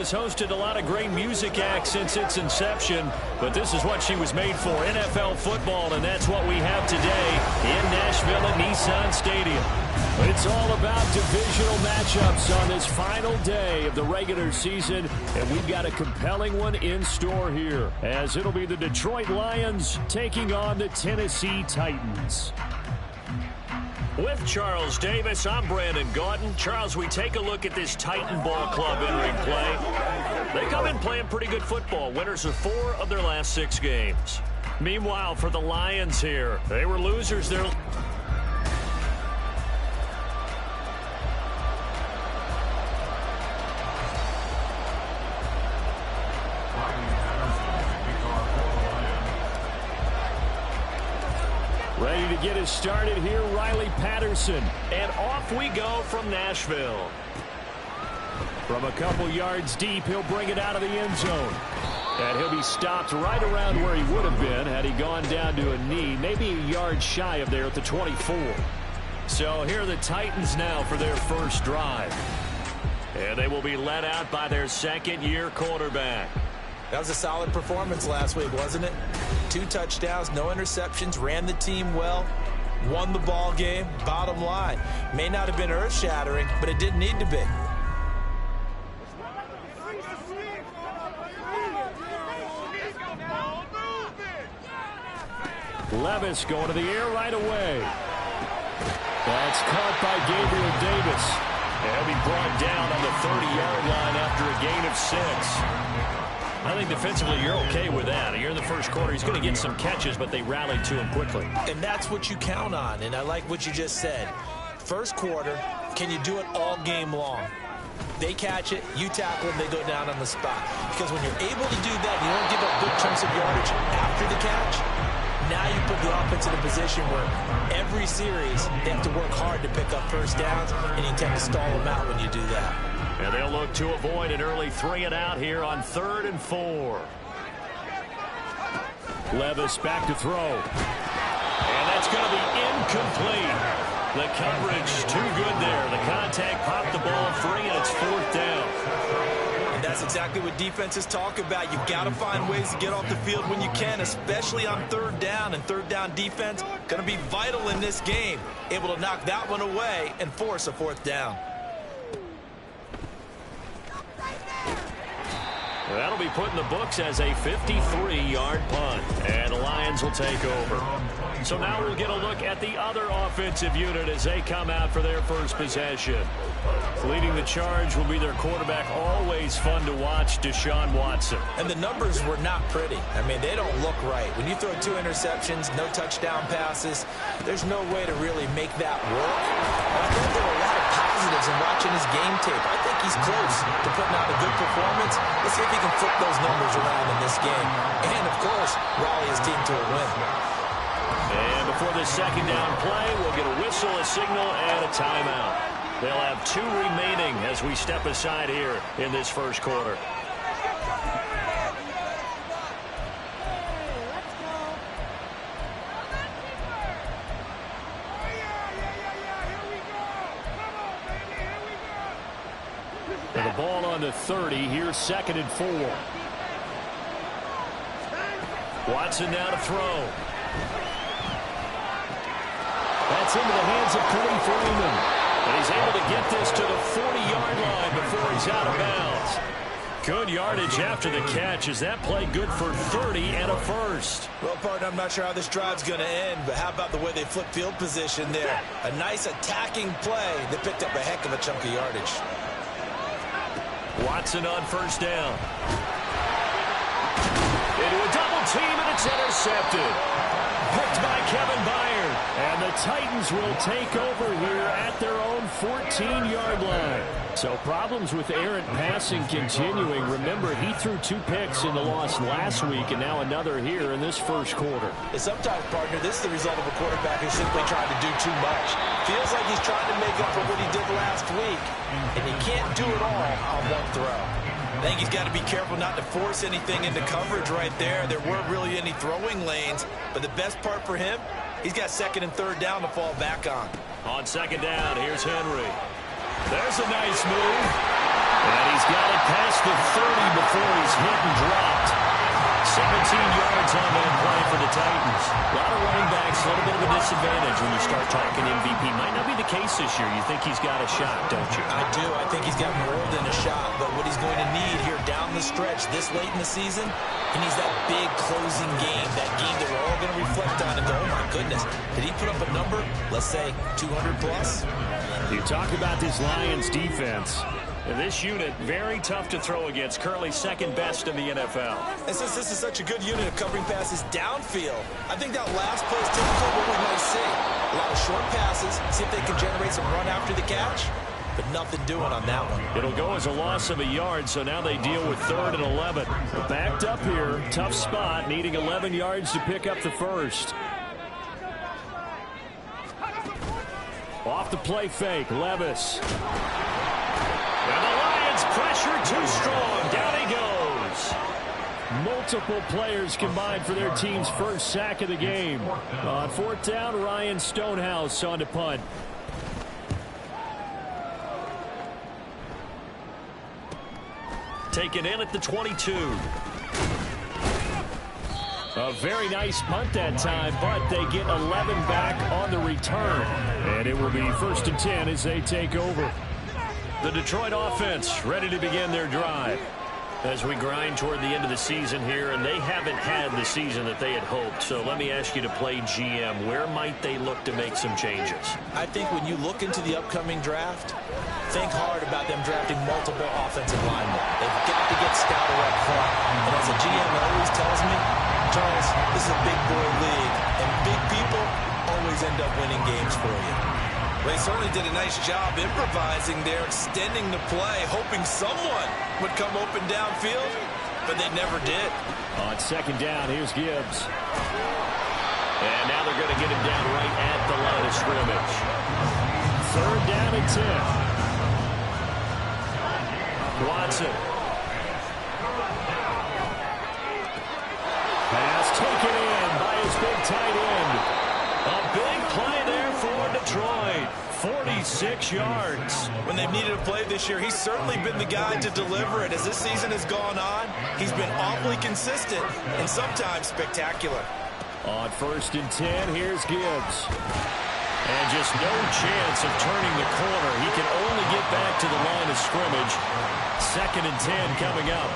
Has hosted a lot of great music acts since its inception, but this is what she was made for, NFL football, and that's what we have today in Nashville at Nissan Stadium. It's all about divisional matchups on this final day of the regular season, and we've got a compelling one in store here, as it'll be the Detroit Lions taking on the Tennessee Titans. With Charles Davis, I'm Brandon Gaudin. Charles, we take a look at this Titan ball club entering play. They come in playing pretty good football. Winners of 4 of their last 6 games. Meanwhile, for the Lions here, they were losers. They're ready to get us started here, Riley Patterson. And off we go from Nashville. From a couple yards deep, he'll bring it out of the end zone. And he'll be stopped right around where he would have been had he gone down to a knee, maybe a yard shy of there at the 24. So here are the Titans now for their first drive. And they will be led out by their second-year quarterback. That was a solid performance last week, wasn't it? 2 touchdowns, no interceptions, ran the team well, won the ball game. Bottom line, may not have been earth-shattering, but it didn't need to be. Levis going to the air right away. That's caught by Gabriel Davis. He'll be brought down on the 30-yard line after a gain of 6. I think defensively you're okay with that. Here in the first quarter, he's going to get some catches, but they rallied to him quickly. And that's what you count on, and I like what you just said. First quarter, can you do it all game long? They catch it, you tackle them, they go down on the spot. Because when you're able to do that, you don't give up big chunks of yardage after the catch. Now you put the offense in a position where every series they have to work hard to pick up first downs, and you tend to stall them out when you do that. And they'll look to avoid an early 3-and-out here on 3rd and 4. Levis back to throw. And that's going to be incomplete. The coverage too good there. The contact popped the ball free, and it's 4th down. And that's exactly what defenses talk about. You've got to find ways to get off the field when you can, especially on 3rd down. And 3rd down defense going to be vital in this game. Able to knock that one away and force a 4th down. That'll be put in the books as a 53-yard punt. And the Lions will take over. So now we'll get a look at the other offensive unit as they come out for their first possession. Leading the charge will be their quarterback, always fun to watch, Deshaun Watson. And the numbers were not pretty. I mean, they don't look right. When you throw 2 interceptions, no touchdown passes, there's no way to really make that work. But I think there are a lot of positives in watching his game tape. I think he's close to putting out a good performance. Let's see if he can flip those numbers around in this game. And, of course, rally his team to a win. And before this second down play, we'll get a whistle, a signal, and a timeout. They'll have 2 remaining as we step aside here in this first quarter. And the ball on the 30. Here's 2nd and 4. Watson now to throw. That's into the hands of Kalif Raymond. And he's able to get this to the 40-yard line before he's out of bounds. Good yardage after the catch. Is that play good for 30 and a first? Well, partner, I'm not sure how this drive's going to end, but how about the way they flip field position there? A nice attacking play that picked up a heck of a chunk of yardage. Watson on first down. Into a double team, and it's intercepted. Picked by Kevin Byard. And the Titans will take over here at their own 14-yard line. So problems with errant passing continuing. Remember, he threw 2 picks in the loss last week, and now another here in this first quarter. And sometimes, partner, this is the result of a quarterback who's simply trying to do too much. Feels like he's trying to make up for what he did last week, and he can't do it all on one throw. I think he's got to be careful not to force anything into coverage right there. There weren't really any throwing lanes, but the best part for him, he's got 2nd and 3rd down to fall back on. On 2nd down, here's Henry. There's a nice move. And he's got it past the 30 before he's hit and dropped. 17 yards on that play for the Titans. A lot of running backs, a little bit of a disadvantage when you start talking MVP. Might not be the case this year. You think he's got a shot, don't you? I do. I think he's got more than a shot. But what he's going to need here down the stretch this late in the season, he needs that big closing game, that game that we're all going to reflect on and go, oh, my goodness, did he put up a number, let's say, 200 plus? You talk about this Lions defense. This unit, very tough to throw against. Currently second best in the NFL. And since this is such a good unit of covering passes downfield, I think that last play is typical of what we might see. A lot of short passes, see if they can generate some run after the catch, but nothing doing on that one. It'll go as a loss of a yard, so now they deal with 3rd and 11. Backed up here, tough spot, needing 11 yards to pick up the first. Off the play fake, Levis. And the Lions pressure too strong. Down he goes. Multiple players combined for their team's first sack of the game. On 4th down, Ryan Stonehouse on to punt. Taken in at the 22. A very nice punt that time, but they get 11 back on the return. And it will be 1st and 10 as they take over. The Detroit offense ready to begin their drive as we grind toward the end of the season here, and they haven't had the season that they had hoped. So let me ask you to play GM. Where might they look to make some changes? I think when you look into the upcoming draft, think hard about them drafting multiple offensive linemen. They've got to get scouted up front. And as a GM always tells me, Charles, this is a big boy league, and big people always end up winning games for you. They certainly did a nice job improvising there, extending the play, hoping someone would come open downfield, but they never did. On 2nd down, here's Gibbs. And now they're going to get him down right at the line of scrimmage. 3rd down and 10. Watson. Pass taken in by his big tight end. A big play there for Detroit. 46 yards. When they've needed a play this year, he's certainly been the guy to deliver it. As this season has gone on, he's been awfully consistent and sometimes spectacular. On 1st and 10, here's Gibbs. And just no chance of turning the corner. He can only get back to the line of scrimmage. 2nd and 10 coming up.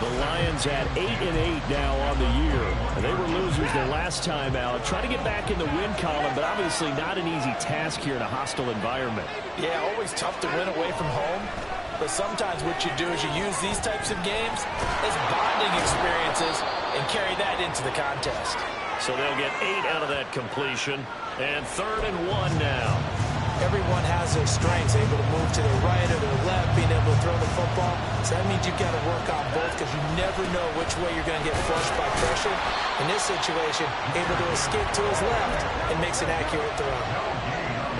The Lions at 8-8 now on the year. They were losers their last time out. Trying to get back in the win column, but obviously not an easy task here in a hostile environment. Yeah, always tough to win away from home. But sometimes what you do is you use these types of games as bonding experiences and carry that into the contest. So they'll get 8 out of that completion. And 3rd and 1 now. Everyone has their strengths, able to move to their right or their left, being able to throw the football. So that means you've got to work on both because you never know which way you're going to get flushed by pressure. In this situation, able to escape to his left and makes an accurate throw.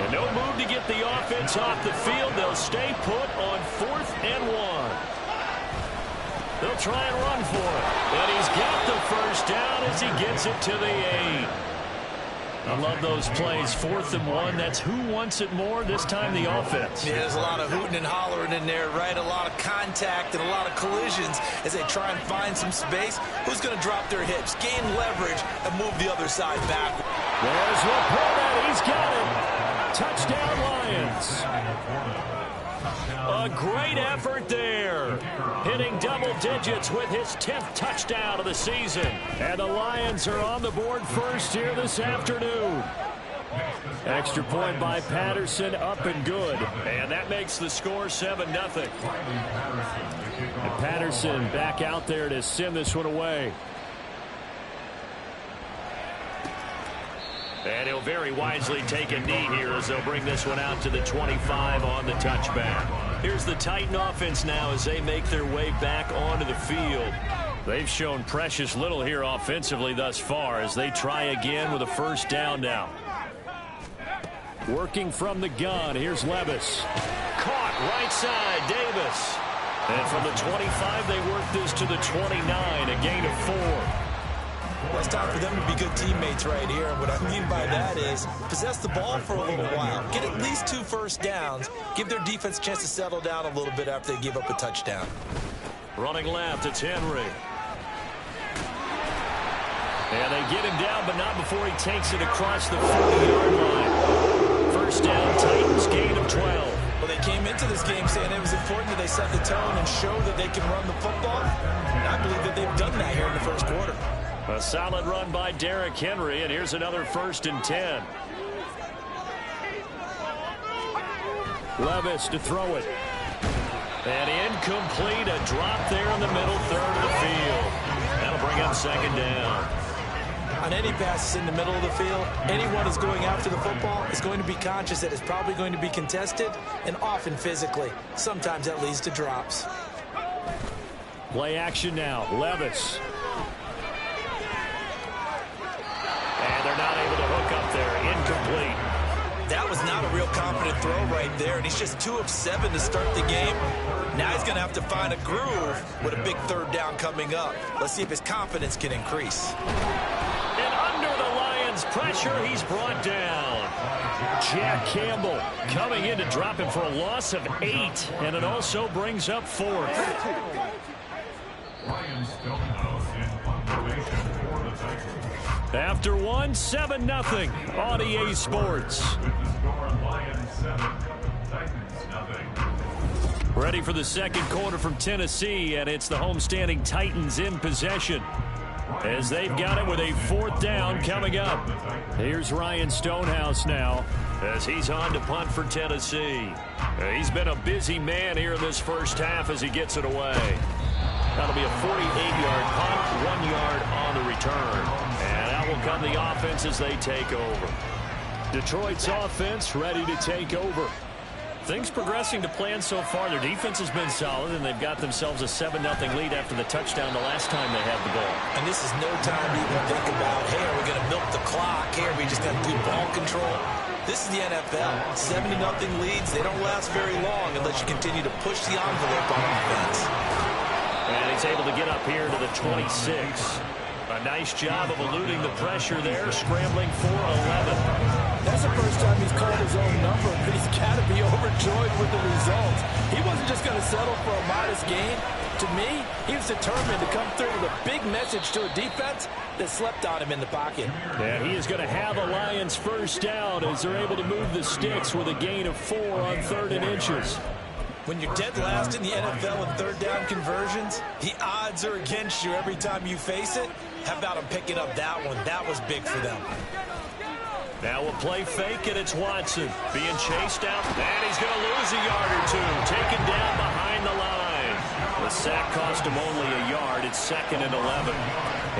And no move to get the offense off the field. They'll stay put on 4th and 1. They'll try and run for it. And he's got the first down as he gets it to the 8. I love those plays. 4th and 1. That's who wants it more. This time the offense. Yeah, there's a lot of hooting and hollering in there, right? A lot of contact and a lot of collisions as they try and find some space. Who's going to drop their hips, gain leverage, and move the other side back? There's Laporta. He's got it. Touchdown, Lions. A great effort there. Hitting double digits with his 10th touchdown of the season. And the Lions are on the board first here this afternoon. Extra point by Patterson, up and good. And that makes the score 7-0. And Patterson back out there to send this one away. And he'll very wisely take a knee here as they'll bring this one out to the 25 on the touchback. Here's the Titan offense now as they make their way back onto the field. They've shown precious little here offensively thus far as they try again with a first down now. Working from the gun, here's Levis. Caught right side, Davis. And from the 25, they work this to the 29, a gain of 4. Well, it's time for them to be good teammates right here. And what I mean by that is possess the ball for a little while. Get at least 2 first downs. Give their defense a chance to settle down a little bit after they give up a touchdown. Running left, it's Henry. And they get him down, but not before he takes it across the 40-yard line. First down, Titans, gain of 12. Well, they came into this game saying it was important that they set the tone and show that they can run the football. And I believe that they've done that here in the first quarter. A solid run by Derrick Henry, and here's another 1st and 10. Levis to throw it. And incomplete, a drop there in the middle third of the field. That'll bring up 2nd down. On any passes in the middle of the field, anyone who's going after the football is going to be conscious that it's probably going to be contested, and often physically. Sometimes that leads to drops. Play action now, Levis. And they're not able to hook up there, incomplete. That was not a real confident throw right there, and he's just 2 of 7 to start the game. Now he's going to have to find a groove with a big 3rd down coming up. Let's see if his confidence can increase. And under the Lions' pressure, he's brought down. Jack Campbell coming in to drop him for a loss of 8, and it also brings up 4th. After 1, 7-0 on EA Sports. Ready for the 2nd quarter from Tennessee, and it's the homestanding Titans in possession, as they've got it with a 4th down coming up. Here's Ryan Stonehouse now, as he's on to punt for Tennessee. He's been a busy man here in this first half as he gets it away. That'll be a 48-yard punt, 1 yard on the return. And out will come the offense as they take over. Detroit's offense ready to take over. Things progressing to plan so far. Their defense has been solid, and they've got themselves a 7-0 lead after the touchdown the last time they had the ball. And this is no time to even think about, hey, are we going to milk the clock? Hey, are we just going to do ball control? This is the NFL. 70-0 leads. They don't last very long unless you continue to push the envelope on offense. And he's able to get up here to the 26. A nice job of eluding the pressure there, scrambling for 11. That's the first time he's called his own number, but he's got to be overjoyed with the results. He wasn't just going to settle for a modest gain. To me, he was determined to come through with a big message to a defense that slept on him in the pocket. Yeah, he is going to have a Lions first down as they're able to move the sticks with a gain of 4 on 3rd and inches. When you're dead last in the NFL in 3rd down conversions, the odds are against you every time you face it. How about him picking up that one? That was big for them. Now we'll play fake, and it's Watson being chased out, and he's going to lose a yard or 2, taken down behind the line. The sack cost him only a yard. It's 2nd and 11.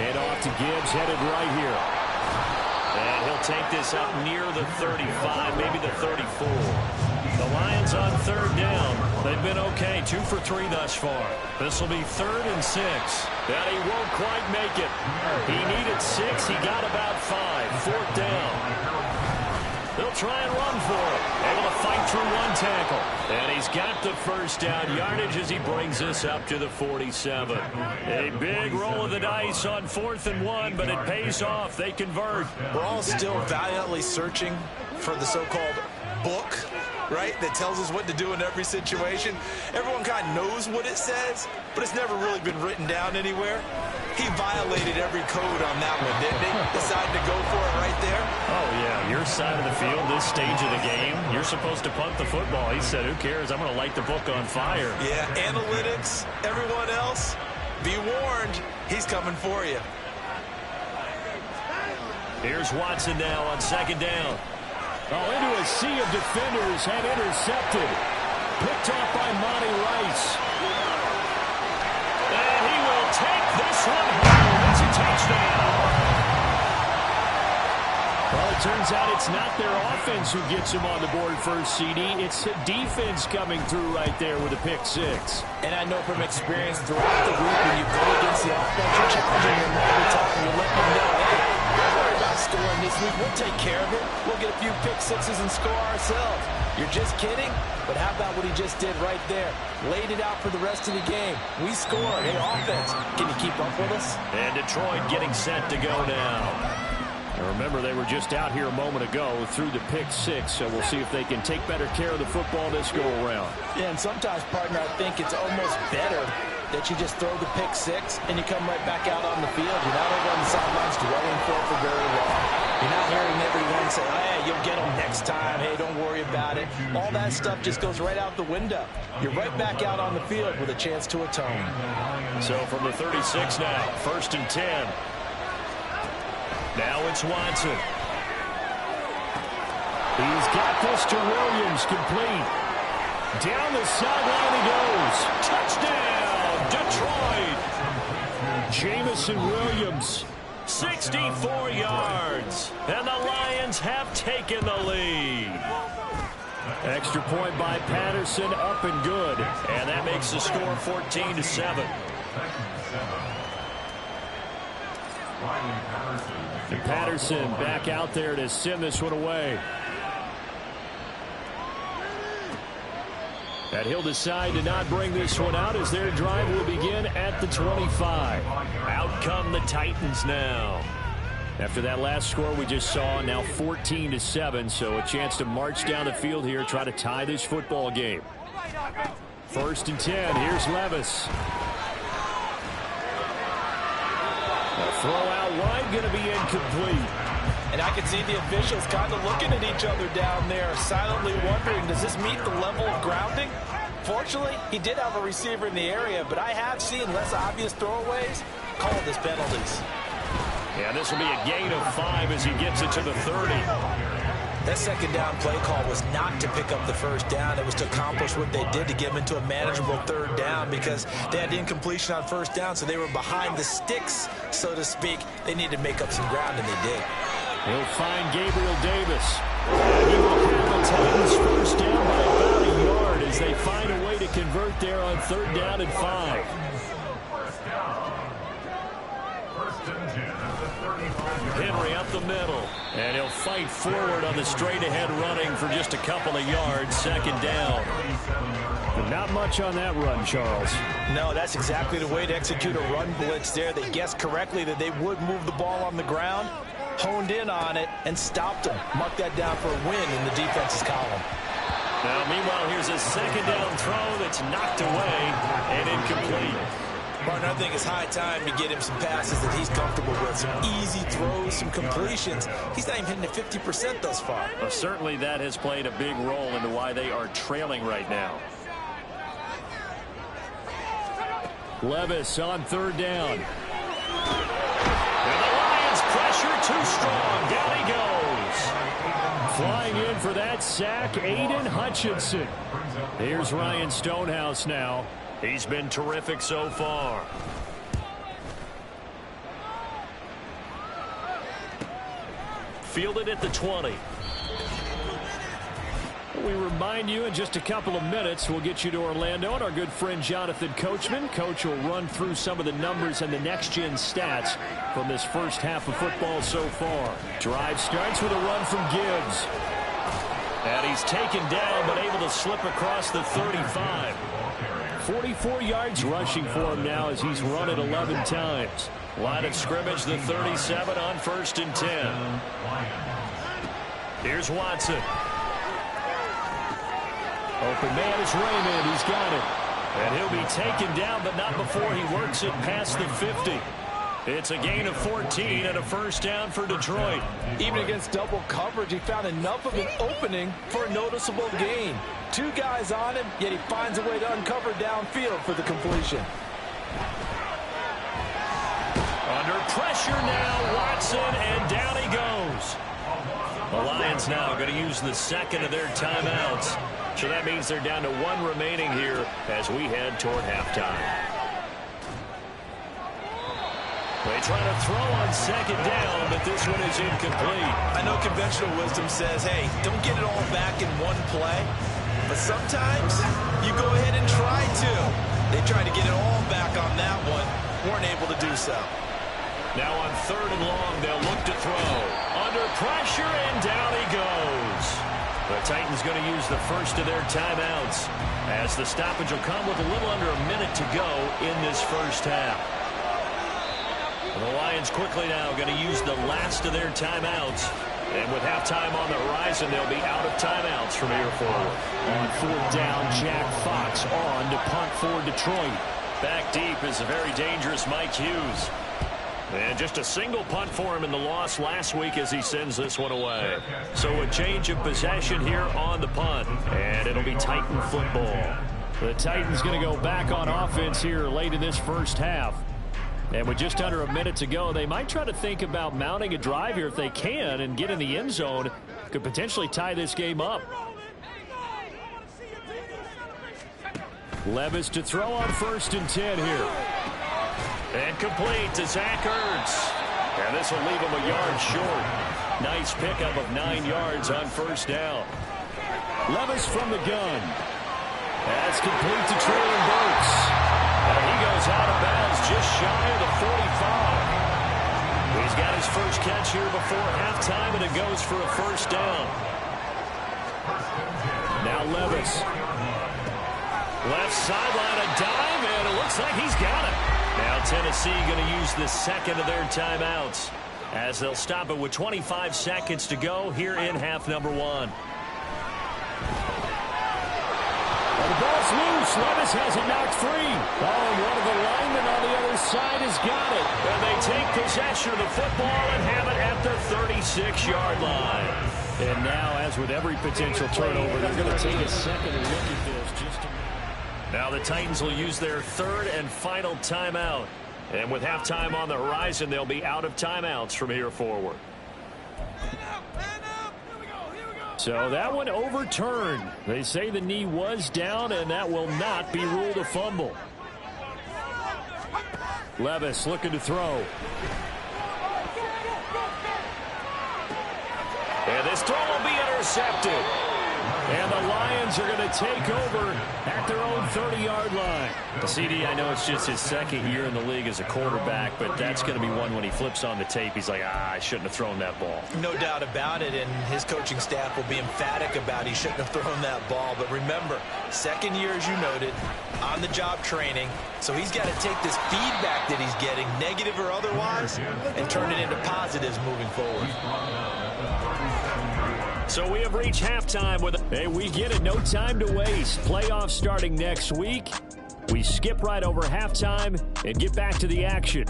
Head off to Gibbs, headed right here. And he'll take this up near the 35, maybe the 34. The Lions on 3rd down. They've been okay, 2 for 3 thus far. This will be 3rd and 6. And he won't quite make it. He needed 6. He got about 5. 4th down. They'll try and run for it. Able to fight through 1 tackle. And he's got the first down yardage as he brings this up to the 47. A big roll of the dice on 4th and 1, but it pays off. They convert. We're all still valiantly searching for the so-called book, right, that tells us what to do in every situation. Everyone kind of knows what it says, but it's never really been written down anywhere. He violated every code on that one, didn't he? Decided to go for it right there. Oh, yeah, your side of the field, this stage of the game, you're supposed to punt the football. He said, who cares? I'm going to light the book on fire. Yeah, analytics, everyone else, be warned, he's coming for you. Here's Watson now on 2nd down. Oh, into a sea of defenders and intercepted. Picked off by Monty Rice. And he will take this one home. It's a touchdown. Well, it turns out it's not their offense who gets him on the board first, CD. It's the defense coming through right there with a pick 6. And I know from experience throughout the week when you go against the offense, you're challenging them all the time. You're letting them know, hey, don't worry about scoring this week. We'll take care of it. We'll get a few pick sixes and score ourselves. You're just kidding? But how about what he just did right there? Laid it out for the rest of the game. We scored. Hey, offense, can you keep up with us? And Detroit getting set to go now. And remember, they were just out here a moment ago through the pick six, so we'll see if they can take better care of the football this go around. Yeah, and sometimes, partner, I think it's almost better that you just throw the pick six and you come right back out on the field. You're not over on the sidelines dwelling for very long. You're not hearing everyone say, hey, you'll get them next time. Hey, don't worry about it. All that stuff just goes right out the window. You're right back out on the field with a chance to atone. So from the 36 now, 1st and 10. Now it's Watson. He's got this to Williams, complete. Down the sideline he goes. Touchdown, Detroit. Jamison Williams, 64 yards. And the Lions have taken the lead. Extra point by Patterson, up and good. And that makes the score 14-7. And Patterson back out there to send this one away. And he'll decide to not bring this one out as their drive will begin at the 25. Out come the Titans now. After that last score we just saw, now 14-7, so a chance to march down the field here, try to tie this football game. 1st and 10, here's Levis. A throw out wide, going to be incomplete. And I can see the officials kind of looking at each other down there, silently wondering, does this meet the level of grounding? Fortunately, he did have a receiver in the area, but I have seen less obvious throwaways called as penalties. Yeah, this will be a gain of 5 as he gets it to the 30. That second down play call was not to pick up the first down. It was to accomplish what they did to get them into a manageable 3rd down because they had incompletion on 1st down, so they were behind the sticks, so to speak. They needed to make up some ground, and they did. He'll find Gabriel Davis. He will have the Titans 1st down by about a yard as they find a way to convert there on 3rd down and 5. Henry up the middle, and he'll fight forward on the straight-ahead running for just a couple of yards, 2nd down. But not much on that run, Charles. No, that's exactly the way to execute a run blitz there. They guessed correctly that they would move the ball on the ground, honed in on it, and stopped them. Mark that down for a win in the defense's column. Now, meanwhile, here's a 2nd down throw that's knocked away and incomplete. Partner, I think it's high time to get him some passes that he's comfortable with. Some easy throws, some completions. He's not even hitting at 50% thus far. Well, certainly that has played a big role into why they are trailing right now. Levis on 3rd down. And the Lions pressure too strong. Down he goes. Flying in for that sack, Aiden Hutchinson. Here's Ryan Stonehouse now. He's been terrific so far. Fielded at the 20. We remind you in just a couple of minutes we'll get you to Orlando and our good friend Jonathan Coachman. Coach will run through some of the numbers and the next-gen stats from this first half of football so far. Drive starts with a run from Gibbs. And he's taken down but able to slip across the 35. 44 yards rushing for him now as he's run it 11 times. Line of scrimmage, the 37 on 1st and 10. Here's Watson. Open man is Raymond. He's got it. And he'll be taken down, but not before he works it past the 50. It's a gain of 14 and a 1st down for Detroit. Even against double coverage, he found enough of an opening for a noticeable gain. 2 guys on him, yet he finds a way to uncover downfield for the completion. Under pressure now, Watson, and down he goes. The Lions now going to use the 2nd of their timeouts. So that means they're down to 1 remaining here as we head toward halftime. They try to throw on 2nd down, but this one is incomplete. I know conventional wisdom says, hey, don't get it all back in one play. But sometimes you go ahead and try to. They tried to get it all back on that one. Weren't able to do so. Now on 3rd and long, they'll look to throw. Under pressure, and down he goes. The Titans going to use the first of their timeouts, as the stoppage will come with a little under a minute to go in this first half. The Lions quickly now going to use the last of their timeouts. And with halftime on the horizon, they'll be out of timeouts from here forward. On 4th down, Jack Fox on to punt for Detroit. Back deep is a very dangerous Mike Hughes. And just a single punt for him in the loss last week as he sends this one away. So a change of possession here on the punt. And it'll be Titan football. The Titans going to go back on offense here late in this first half. And with just under a minute to go, they might try to think about mounting a drive here if they can and get in the end zone. Could potentially tie this game up. Levis to throw on 1st and 10 here. And complete to Zach Ertz. And this will leave him a yard short. Nice pickup of 9 yards on 1st down. Levis from the gun. That's complete to Treylon Burks. And he goes out of bounds just shy of the 45. He's got his first catch here before halftime, and it goes for a 1st down. Now Levis. Left sideline, a dive, and it looks like he's got it. Now Tennessee going to use the second of their timeouts, as they'll stop it with 25 seconds to go here in half number 1. The ball's loose. Levis has it knocked free. Oh, one of the linemen on the other side has got it. And they take possession of the football and have it at the 36-yard line. And now, as with every potential turnover, they're going to take a second look at this. Now the Titans will use their 3rd and final timeout. And with halftime on the horizon, they'll be out of timeouts from here forward. So that one overturned. They say the knee was down, and that will not be ruled a fumble. Levis looking to throw. And this throw will be intercepted. And the Lions are going to take over at their own 30-yard line. CD, I know it's just his 2nd year in the league as a quarterback, but that's going to be one when he flips on the tape. He's like, I shouldn't have thrown that ball. No doubt about it, and his coaching staff will be emphatic about he shouldn't have thrown that ball. But remember, 2nd year, as you noted, on-the-job training. So he's got to take this feedback that he's getting, negative or otherwise, and turn it into positives moving forward. So we have reached halftime with Hey, we get it. No time to waste. Playoffs starting next week. We skip right over halftime and get back to the action.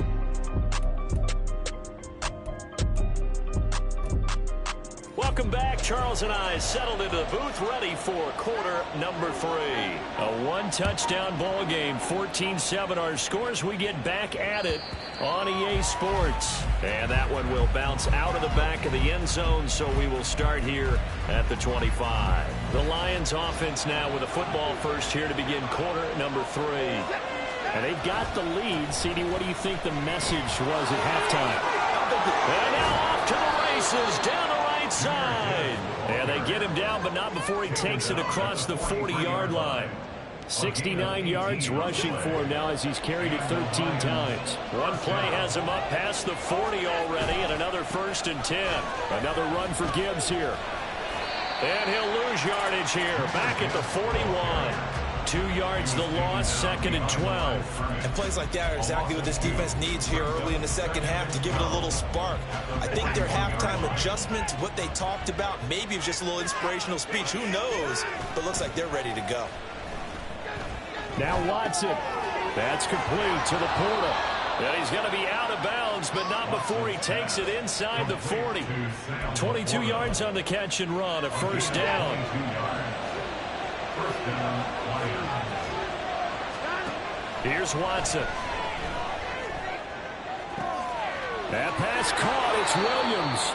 Welcome back. Charles and I settled into the booth, ready for quarter number 3. A one-touchdown ball game, 14-7 our scores. We get back at it on EA Sports. And that one will bounce out of the back of the end zone, so we will start here at the 25. The Lions offense now with a football first here to begin quarter number 3. And they've got the lead. CD, what do you think the message was at halftime? And now off to the races, down the right side. And they get him down, but not before he takes it across the 40-yard line. 69 yards rushing for him now as he's carried it 13 times. One play has him up past the 40 already, and another 1st and 10. Another run for Gibbs here. And he'll lose yardage here, back at the 41. 2 yards the loss, 2nd and 12. And plays like that are exactly what this defense needs here early in the second half to give it a little spark. I think their halftime adjustment, what they talked about, maybe it was just a little inspirational speech. Who knows? But looks like they're ready to go. Now Watson. That's complete to the Porter. And he's going to be out of bounds, but not before he takes it inside the 40. 22 yards on the catch and run, a 1st down. Here's Watson. That pass caught. It's Williams.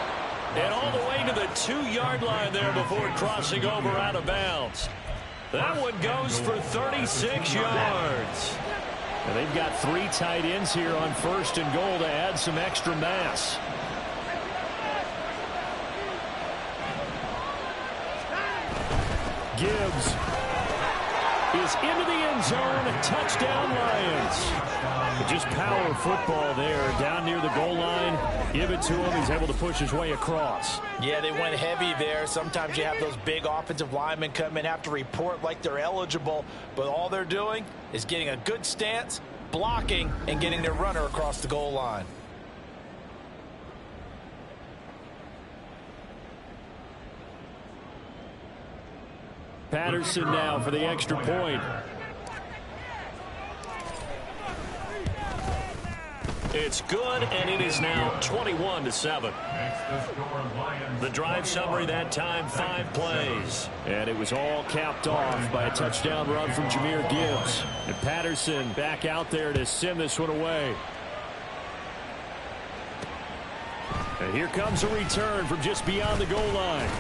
And all the way to the 2-yard line there before crossing over out of bounds. That one goes for 36 yards. And they've got 3 tight ends here on 1st and goal to add some extra mass. Gibbs is into the end zone. Touchdown, Lions. Just power football there, down near the goal line. Give it to him. He's able to push his way across. Yeah, they went heavy there. Sometimes you have those big offensive linemen come in, have to report like they're eligible, but all they're doing is getting a good stance, blocking, and getting their runner across the goal line. Patterson now for the extra point. It's good, and it is now 21-7. The drive summary that time, 5 plays. And it was all capped off by a touchdown run from Jahmyr Gibbs. And Patterson back out there to send this one away. And here comes a return from just beyond the goal line.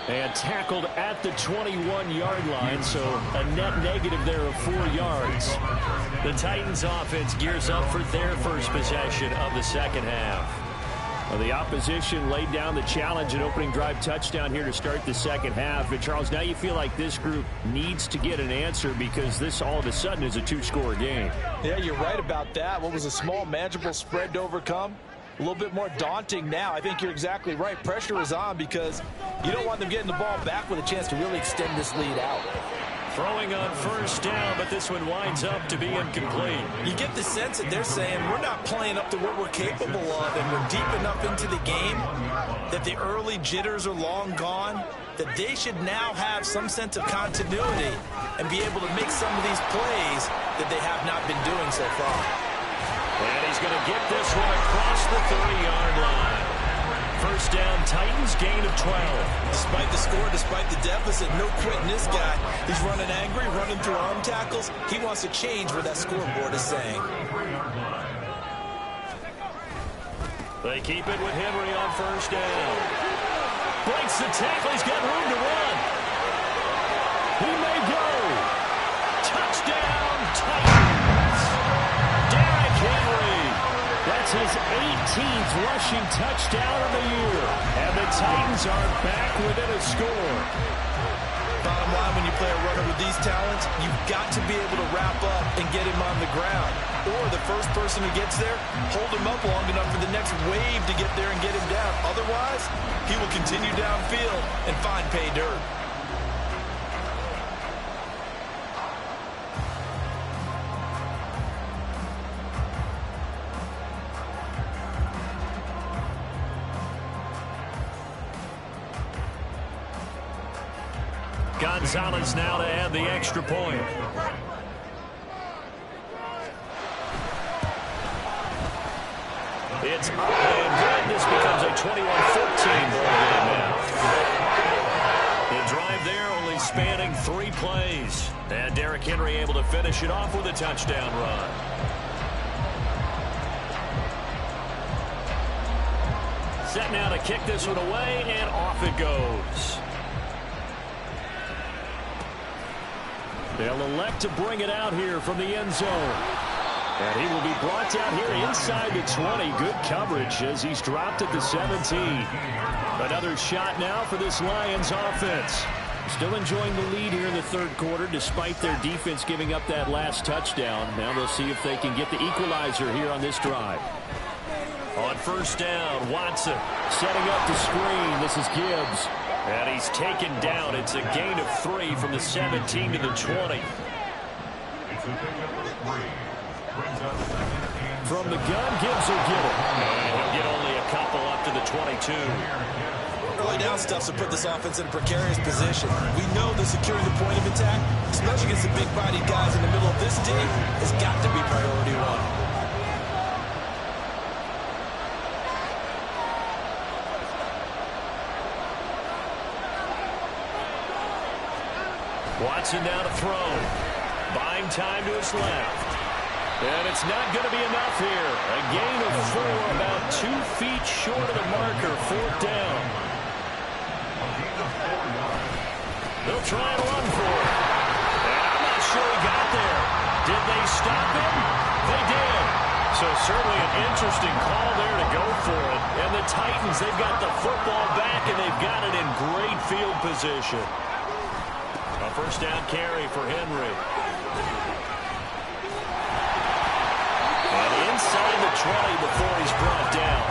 And tackled at the 21-yard line, so a net negative there of 4 yards. The Titans offense gears up for their first possession of the second half. Well, the opposition laid down the challenge, an opening drive touchdown here to start the second half. And Charles, now you feel like this group needs to get an answer because this all of a sudden is a 2-score game. Yeah, you're right about that. What was a small, manageable spread to overcome? A little bit more daunting now. I think you're exactly right. Pressure is on because you don't want them getting the ball back with a chance to really extend this lead out. Throwing on first down, but this one winds up to be incomplete. You get the sense that they're saying we're not playing up to what we're capable of, and we're deep enough into the game that the early jitters are long gone, that they should now have some sense of continuity and be able to make some of these plays that they have not been doing so far. And he's going to get this one across the 30-yard line. First down, Titans, gain of 12. Despite the score, despite the deficit, no quitting this guy. He's running angry, running through arm tackles. He wants to change what that scoreboard is saying. They keep it with Henry on first down. Breaks the tackle. He's got room to run. He may go. Touchdown, Titans. Derrick Henry. That's his 18th rushing touchdown of the year. And the Titans are back within a score. Bottom line, when you play a runner with these talents, you've got to be able to wrap up and get him on the ground. Or the first person who gets there, hold him up long enough for the next wave to get there and get him down. Otherwise, he will continue downfield and find pay dirt. Gonzalez now to add the extra point. It's up and good. This becomes a 21-14 ball game now. The drive there only spanning 3 plays. And Derrick Henry able to finish it off with a touchdown run. Set now to kick this one away, and off it goes. They'll elect to bring it out here from the end zone. And he will be brought down here inside the 20. Good coverage as he's dropped at the 17. Another shot now for this Lions offense. Still enjoying the lead here in the third quarter despite their defense giving up that last touchdown. Now they'll see if they can get the equalizer here on this drive. On first down, Watson setting up the screen. This is Gibbs. And he's taken down. It's a gain of 3 from the 17 to the 20. From the gun, Gibbs will get it. And he'll get only a couple up to the 22. Early down stuff to put this offense in a precarious position. We know that securing the point of attack, especially against the big-bodied guys in the middle of this team, has got to be priority 1. Watson now to throw. Buying time to his left. And it's not going to be enough here. A gain of 4, about 2 feet short of the marker. 4th down. They'll try and run for it. And I'm not sure he got there. Did they stop him? They did. So certainly an interesting call there to go for it. And the Titans, they've got the football back, and they've got it in great field position. A first down carry for Henry. inside the 20 before he's brought down.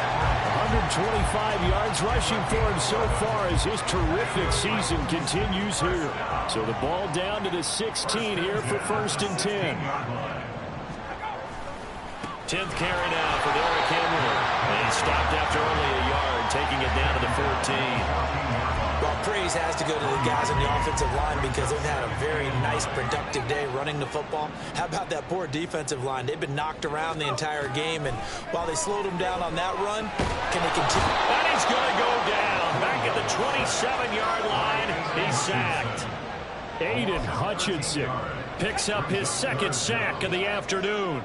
125 yards rushing for him so far as his terrific season continues here. So the ball down to the 16 here for 1st and 10. 10th carry now for Derrick Henry. And he stopped after only a yard, taking it down to the 14. Well, praise has to go to the guys on the offensive line because they've had a very nice, productive day running the football. How about that poor defensive line? They've been knocked around the entire game, and while they slowed them down on that run, can they continue? And he's going to go down. Back at the 27-yard line, he's sacked. Aiden Hutchinson Picks up his 2nd sack of the afternoon.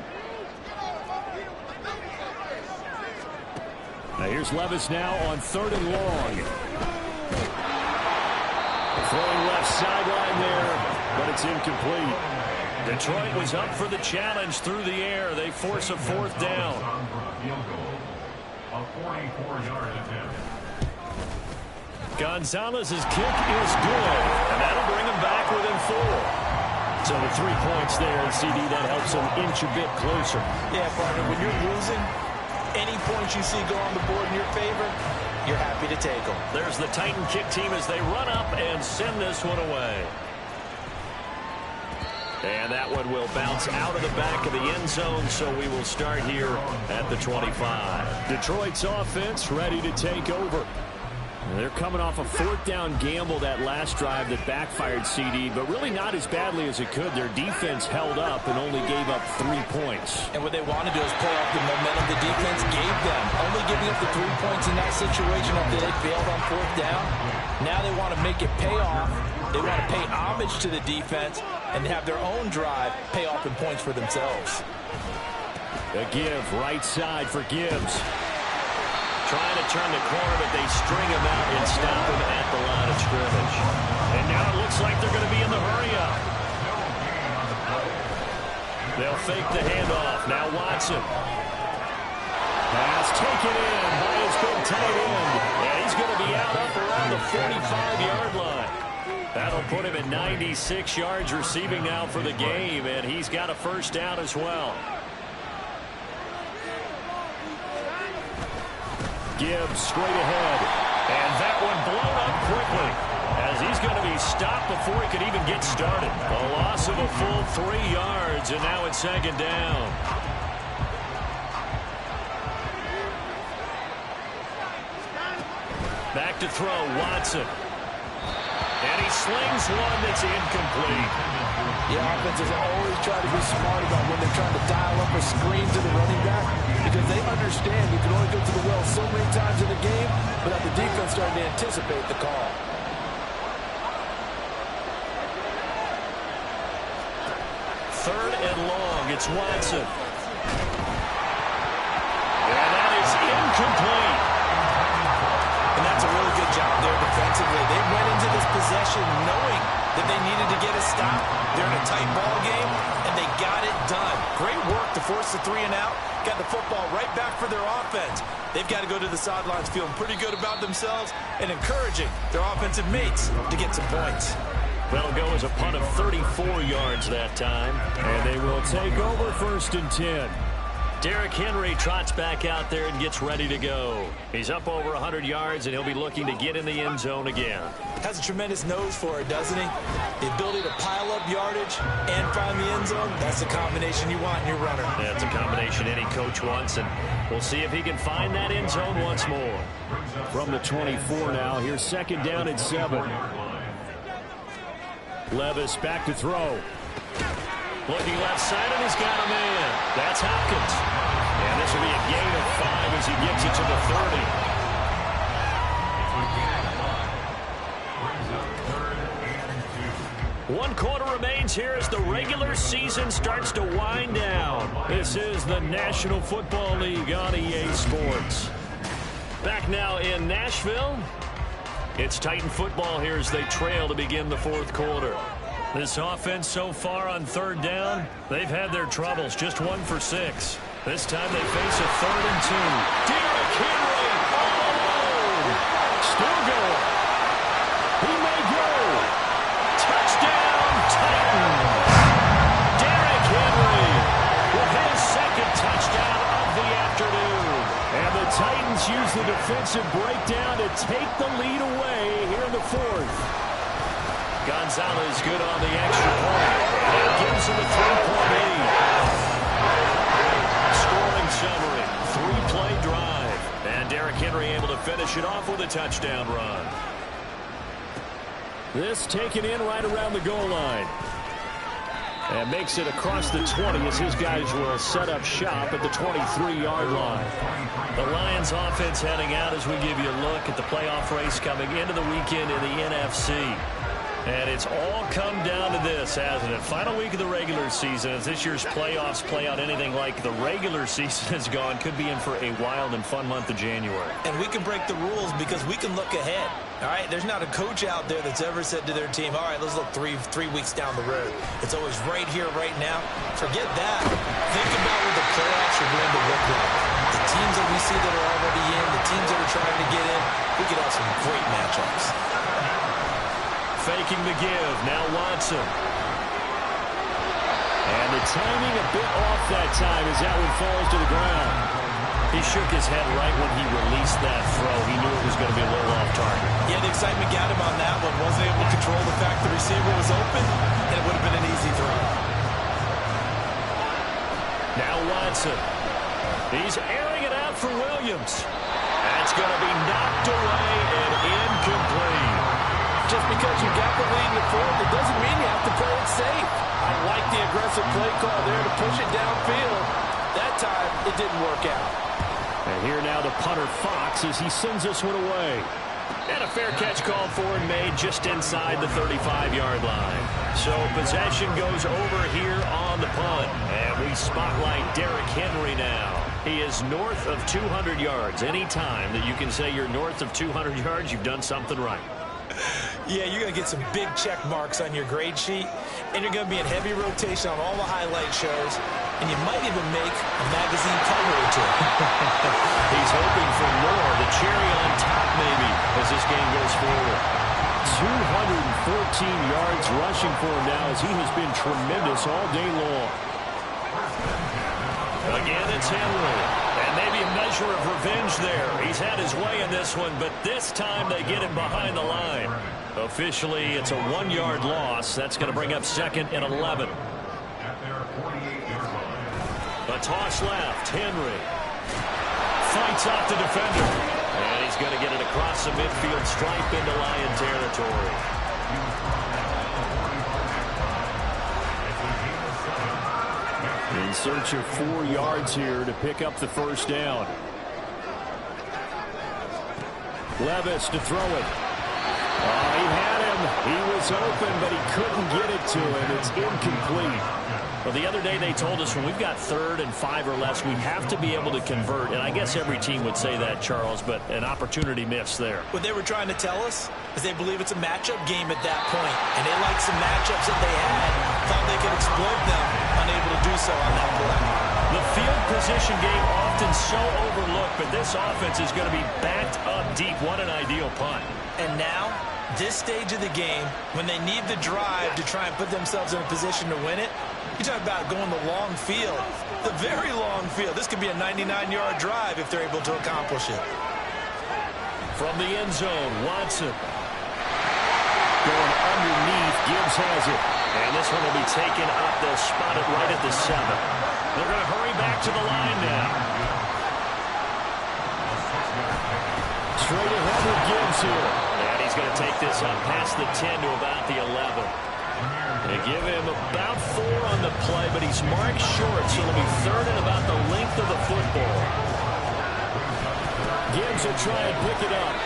Now here's Levis now on 3rd and long. Throwing left sideline there, but it's incomplete. Detroit was up for the challenge through the air. They force a 4th down. Gonzalez's kick is good, and that'll bring him back within 4. So the 3 points there, and CD, that helps him inch a bit closer. Yeah, partner, when you're losing, any points you see go on the board in your favor, you're happy to take them. There's the Titan kick team as they run up and send this one away. And that one will bounce out of the back of the end zone, so we will start here at the 25. Detroit's offense ready to take over. They're coming off a 4th down gamble that last drive that backfired, CD, but really not as badly as it could. Their defense held up and only gave up 3 points. And what they want to do is play off the momentum the defense gave them. Only giving up the 3 points in that situation after they failed on 4th down. Now they want to make it pay off. They want to pay homage to the defense and have their own drive pay off in points for themselves. A give right side for Gibbs. Trying to turn the corner, but they string him out and stop him at the line of scrimmage. And now it looks like they're going to be in the hurry-up. They'll fake the handoff. Now Watson. Pass taken in by his big tight end. And he's going to be out up around the 45-yard line. That'll put him at 96 yards receiving now for the game, and he's got a 1st down as well. Gibbs straight ahead. And that one blown up quickly as he's going to be stopped before he could even get started. A loss of a full 3 yards, and now it's 2nd down. Back to throw, Watson. And he slings one that's incomplete. Yeah, offenses always try to be smart about when they're trying to dial up a screen to the running back because they understand you can only go to the well so many times in the game, but have the defense starting to anticipate the call. Third and long, it's Watson. And that is incomplete. And that's a really good job there defensively. They went into this possession knowing that they needed to get a stop. They're in a tight ball game, and they got it done. Great work to force the 3 and out. Got the football right back for their offense. They've got to go to the sidelines feeling pretty good about themselves and encouraging their offensive mates to get some points. That'll go as a punt of 34 yards that time. And they will take over 1st and 10. Derrick Henry trots back out there and gets ready to go. He's up over 100 yards, and he'll be looking to get in the end zone again. Has a tremendous nose for it, doesn't he? The ability to pile up yardage and find the end zone, that's the combination you want in your runner. That's a combination any coach wants, and we'll see if he can find that end zone once more. From the 24 now, here's 2nd down and 7. Levis back to throw. Looking left side, and he's got a man. That's Hopkins. And this will be a gain of 5 as he gets it to the 30. 1 quarter remains here as the regular season starts to wind down. This is the National Football League on EA Sports. Back now in Nashville. It's Titan football here as they trail to begin the 4th quarter. This offense so far on 3rd down, they've had their troubles. Just 1 for 6. This time they face a 3rd and 2. Derrick Henry all alone. Still going. He may go. Touchdown, Titans. Derrick Henry with his 2nd touchdown of defensive breakdown to take the lead away here in the fourth. Gonzalez good on the extra point. That gives him a 3-point lead. Scoring summary, 3-play drive. And Derrick Henry able to finish it off with a touchdown run. This taken in right around the goal line. And makes it across the 20 as his guys will set up shop at the 23-yard line. The Lions offense heading out as we give you a look at the playoff race coming into the weekend in the NFC. And it's all come down to this, hasn't it? Final week of the regular season. As this year's playoffs play out anything like the regular season has gone, could be in for a wild and fun month of January. And we can break the rules because we can look ahead. All right, there's not a coach out there that's ever said to their team, all right, let's look three weeks down the road. It's always right here, right now. Forget that. Think about what the playoffs are going to look like. The teams that we see that are already in, the teams that are trying to get in, we could have some great matchups. Faking the give, now Watson. And the timing a bit off that time as that one falls to the ground. He shook his head right when he released that throw. He knew it was going to be a little off target. Yeah, the excitement got him on that one. Wasn't able to control the fact the receiver was open, and it would have been an easy throw. Now Watson. He's airing it out for Williams. That's going to be knocked away and incomplete. Just because you got the lead in the fourth, it doesn't mean you have to play it safe. I like the aggressive play call there to push it downfield. That time, it didn't work out. And here now the punter Fox as he sends this one away. And a fair catch called for and made just inside the 35-yard line. So possession goes over here on the punt. And we spotlight Derrick Henry now. He is north of 200 yards. Any time that you can say you're north of 200 yards, you've done something right. Yeah, you're going to get some big check marks on your grade sheet, and you're going to be in heavy rotation on all the highlight shows, and you might even make a magazine cover or two. He's hoping for more, the cherry on top maybe, as this game goes forward. 214 yards rushing for him now as he has been tremendous all day long. Again, it's Henry. And maybe a measure of revenge there. He's had his way in this one, but this time they get him behind the line. Officially, it's a 1-yard loss. That's going to bring up 2nd and 11. A toss left. Henry fights off the defender. And he's going to get it across the midfield stripe into Lion territory. In search of 4 yards here to pick up the first down. Levis to throw it. Oh, he had him. He was open, but he couldn't get it to him. It's incomplete. Well, the other day they told us when we've got 3rd and 5 or less, we have to be able to convert. And I guess every team would say that, Charles, but an opportunity missed there. What they were trying to tell us is they believe it's a matchup game at that point. And they liked some matchups that they had, thought they could exploit them, unable to do so on that play. The field position game often so overlooked, but this offense is going to be backed up deep. What an ideal punt. And now, this stage of the game, when they need the drive to try and put themselves in a position to win it, you talk about going the long field, the very long field. This could be a 99-yard drive if they're able to accomplish it. From the end zone, Watson. Going underneath, Gibbs has it. And this one will be taken up. They'll spot it right at the 7. They're going to hurry back to the line now. Straight ahead with Gibbs here. And he's going to take this up past the 10 to about the 11. They give him about 4 on the play, but he's marked short, so it'll be 3rd and about the length of the football. Gibbs will try and pick it up.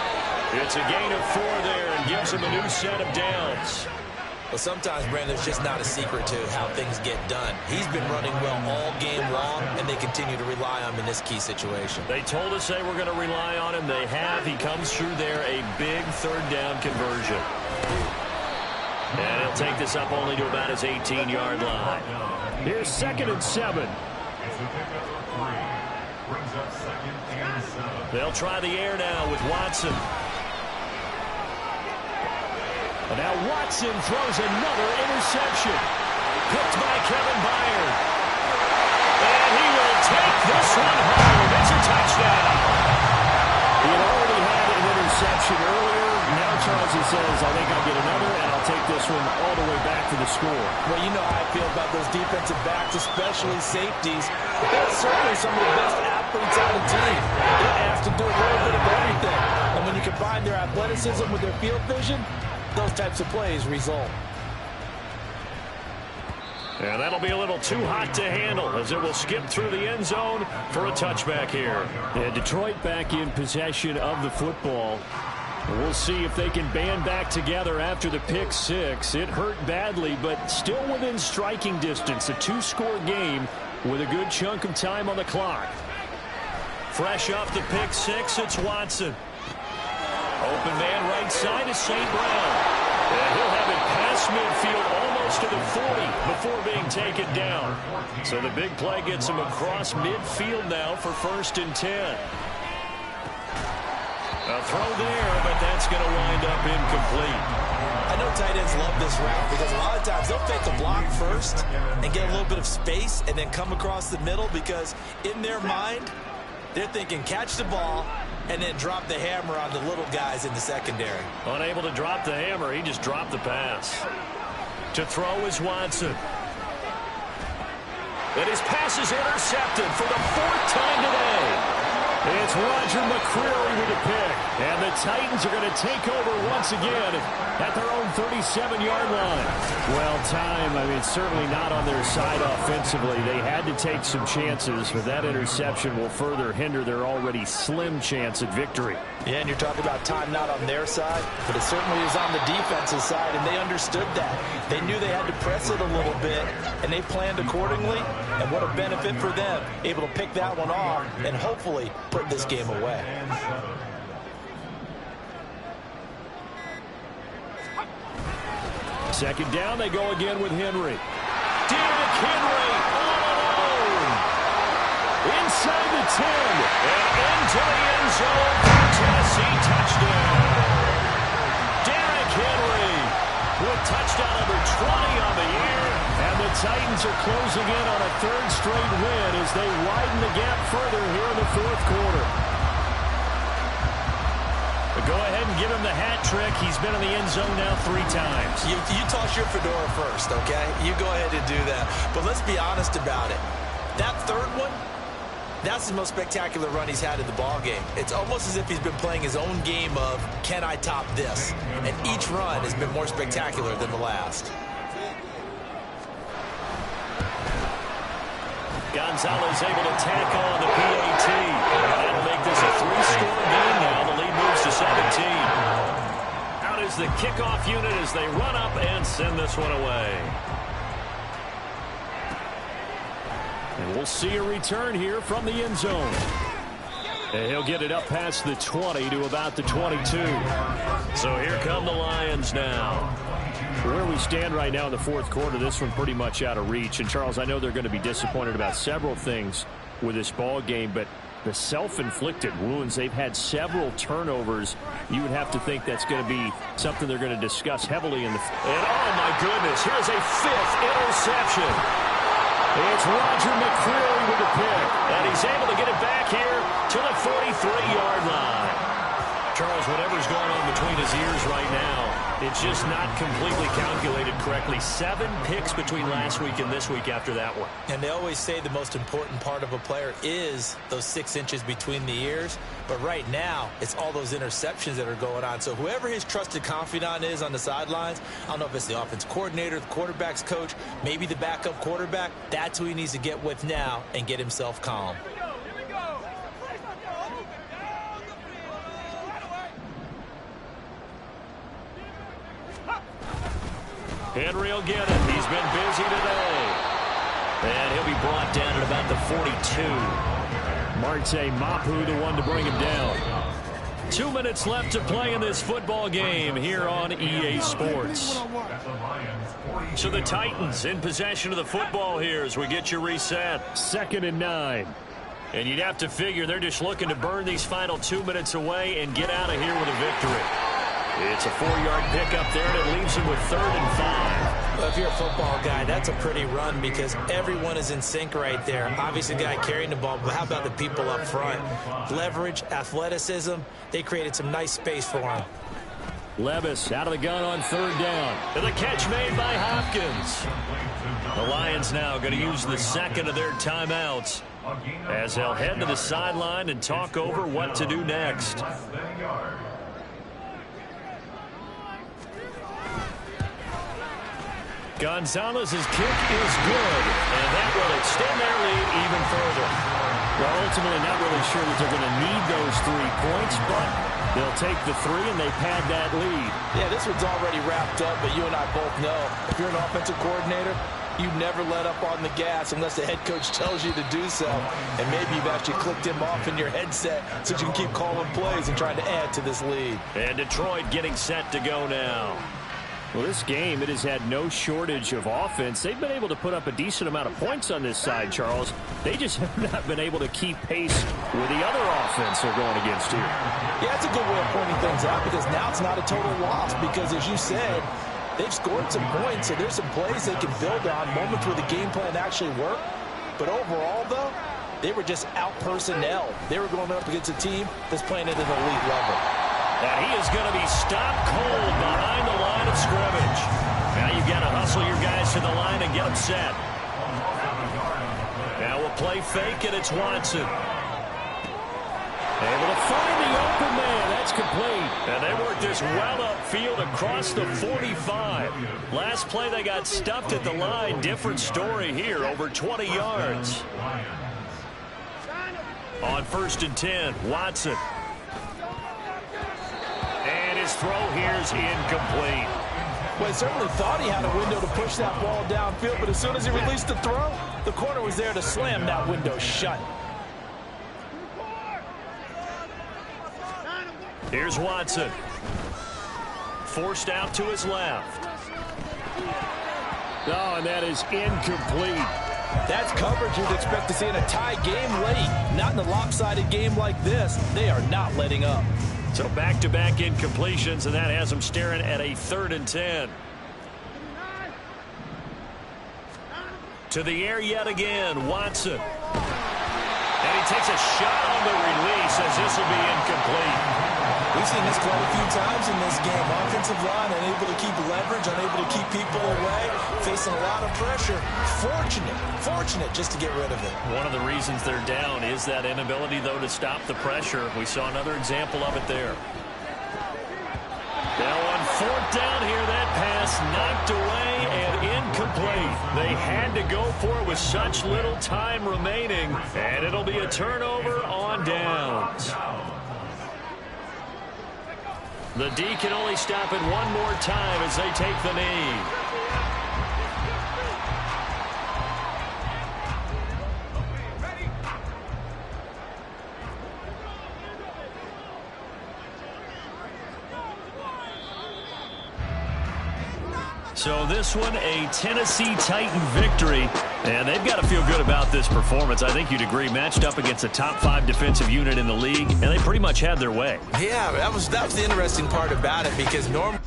It's a gain of 4 there and gives him a new set of downs. Well, sometimes, Brandon, it's just not a secret to how things get done. He's been running well all game long, and they continue to rely on him in this key situation. They told us they were going to rely on him. They have. He comes through there, a big 3rd down conversion. And he'll take this up only to about his 18-yard line. Here's 2nd and 7. They'll try the air now with Watson. And now Watson throws another interception. Picked by Kevin Byard. And he will take this one home. It's a touchdown. He had already as he says, I think I'll get another, and I'll take this one all the way back to the score. Well, you know how I feel about those defensive backs, especially safeties. They're certainly some of the best athletes on the team. They're asked to do a little bit of everything. And when you combine their athleticism with their field vision, those types of plays result. And that'll be a little too hot to handle as it will skip through the end zone for a touchback here. And Detroit back in possession of the football. We'll see if they can band back together after the pick six. It hurt badly, but still within striking distance. A two-score game with a good chunk of time on the clock. Fresh off the pick six, it's Watson. Open man right side is St. Brown. And he'll have it past midfield almost to the 40 before being taken down. So the big play gets him across midfield now for 1st and 10. A throw there, but that's going to wind up incomplete. I know tight ends love this route because a lot of times they'll fake a block first and get a little bit of space and then come across the middle because in their mind, they're thinking catch the ball and then drop the hammer on the little guys in the secondary. Unable to drop the hammer, he just dropped the pass. To throw is Watson. And his pass is intercepted for the 4th time today. It's Roger McCreary with a pick. And the Titans are going to take over once again at their own 37-yard line. Well, certainly not on their side offensively. They had to take some chances, but that interception will further hinder their already slim chance at victory. Yeah, and you're talking about time not on their side, but it certainly is on the defensive side, and they understood that. They knew they had to press it a little bit, and they planned accordingly, and what a benefit for them, able to pick that one off and hopefully put this game away. Second down, they go again with Henry. Derrick Henry all alone. Inside the 10. And into the end zone for Tennessee touchdown. Derrick Henry with touchdown number 20 on the year. And the Titans are closing in on a 3rd straight win as they widen the gap further here in the 4th quarter. Go ahead and give him the hat trick. He's been in the end zone now 3 times. You toss your fedora first, okay? You go ahead and do that. But let's be honest about it. That 3rd one, that's the most spectacular run he's had in the ball game. It's almost as if he's been playing his own game of, can I top this? And each run has been more spectacular than the last. Gonzalez able to tack on the PAT. That'll make this a 3-score game now. The lead moves to 17. Out is the kickoff unit as they run up and send this one away. And we'll see a return here from the end zone. And he'll get it up past the 20 to about the 22. So here come the Lions now. Where we stand right now in the 4th quarter, this one pretty much out of reach. And, Charles, I know they're going to be disappointed about several things with this ball game, but the self-inflicted wounds, they've had several turnovers. You would have to think that's going to be something they're going to discuss heavily in the... And, oh, my goodness, here's a 5th interception. It's Roger McCreary with the pick. And he's able to get it back here to the 43-yard line. Charles, whatever's going on between his ears right now, it's just not completely calculated correctly. 7 picks between last week and this week after that one. And they always say the most important part of a player is those 6 inches between the ears. But right now, it's all those interceptions that are going on. So whoever his trusted confidant is on the sidelines, I don't know if it's the offense coordinator, the quarterback's coach, maybe the backup quarterback, that's who he needs to get with now and get himself calm. Henry will get it. He's been busy today. And he'll be brought down at about the 42. Marte Mapu, the one to bring him down. 2 minutes left to play in this football game here on EA Sports. So the Titans in possession of the football here as we get you reset. 2nd and 9. And you'd have to figure they're just looking to burn these final 2 minutes away and get out of here with a victory. It's a 4-yard pickup there, and it leaves him with 3rd and 5. Well, if you're a football guy, that's a pretty run because everyone is in sync right there. Obviously, the guy carrying the ball, but how about the people up front? Leverage, athleticism, they created some nice space for him. Levis out of the gun on third down. And the catch made by Hopkins. The Lions now going to use the second of their timeouts as they'll head to the sideline and talk over what to do next. Gonzalez's kick is good, and that will extend their lead even further. Well, ultimately not really sure that they're going to need those 3 points, but they'll take the 3 and they pad that lead. Yeah, this one's already wrapped up, but you and I both know if you're an offensive coordinator, you never let up on the gas unless the head coach tells you to do so. And maybe you've actually clicked him off in your headset so you can keep calling plays and trying to add to this lead. And Detroit getting set to go now. Well, this game, it has had no shortage of offense. They've been able to put up a decent amount of points on this side, Charles. They just have not been able to keep pace with the other offense they're going against here. Yeah, that's a good way of pointing things out because now it's not a total loss because, as you said, they've scored some points, so there's some plays they can build on, moments where the game plan actually worked. But overall, though, they were just out-personnel. They were going up against a team that's playing at an elite level. And he is going to be stopped cold behind the line of scrimmage. Now you've got to hustle your guys to the line and get them set. Now we'll play fake, and it's Watson. Able to find the open man. That's complete. And they worked this well upfield across the 45. Last play they got stuffed at the line. Different story here, over 20 yards. On 1st and 10, Watson. And his throw here is incomplete. Well, he certainly thought he had a window to push that ball downfield, but as soon as he released the throw, the corner was there to slam that window shut. Here's Watson. Forced out to his left. Oh, and that is incomplete. That's coverage you'd expect to see in a tie game late. Not in a lopsided game like this. They are not letting up. So back-to-back incompletions, and that has them staring at a 3rd and 10. To the air yet again, Watson. And he takes a shot on the release as this will be incomplete. We've seen this quite a few times in this game. Offensive line unable to keep leverage, unable to keep people away, facing a lot of pressure. Fortunate just to get rid of it. One of the reasons they're down is that inability, though, to stop the pressure. We saw another example of it there. Now on 4th down here, that pass knocked away and incomplete. They had to go for it with such little time remaining, and it'll be a turnover on downs. The D can only stop it one more time as they take the knee. So this one, a Tennessee Titan victory, and they've got to feel good about this performance. I think you'd agree, matched up against a top 5 defensive unit in the league, and they pretty much had their way. Yeah, that was the interesting part about it because normally